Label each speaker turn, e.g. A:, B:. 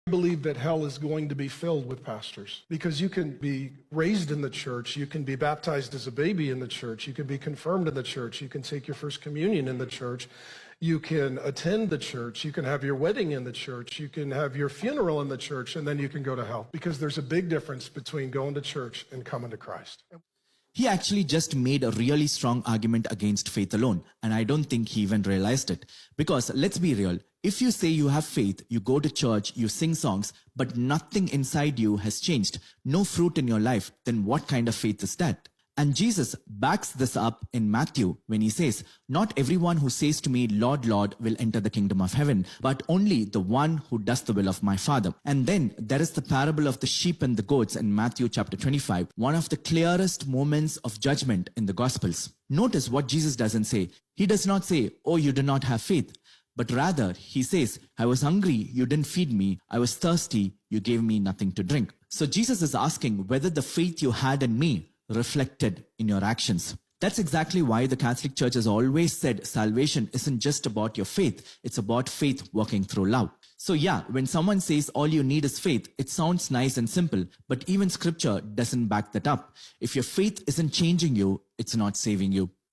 A: I believe that hell is going to be filled with pastors because you can be raised in the church, you can be baptized as a baby in the church, you can be confirmed in the church, you can take your first communion in the church, you can attend the church, you can have your wedding in the church, you can have your funeral in the church, and then you can go to hell because there's a big difference between going to church and coming to Christ.
B: He actually just made a really strong argument against faith alone, and I don't think he even realized it. Because let's be real, if you say you have faith, you go to church, you sing songs, but nothing inside you has changed, no fruit in your life, then what kind of faith is that? And Jesus backs this up in Matthew when he says, "Not everyone who says to me, 'Lord, Lord,' will enter the kingdom of heaven, but only the one who does the will of my Father." And then there is the parable of the sheep and the goats in Matthew chapter 25, one of the clearest moments of judgment in the Gospels. Notice what Jesus doesn't say. He does not say, "Oh, you do not have faith." But rather, he says, "I was hungry, you didn't feed me. I was thirsty, you gave me nothing to drink." So Jesus is asking whether the faith you had in me reflected in your actions. That's exactly why the Catholic Church has always said salvation isn't just about your faith, it's about faith working through love. So yeah, when someone says all you need is faith, it sounds nice and simple, but even scripture doesn't back that up. If your faith isn't changing you, it's not saving you.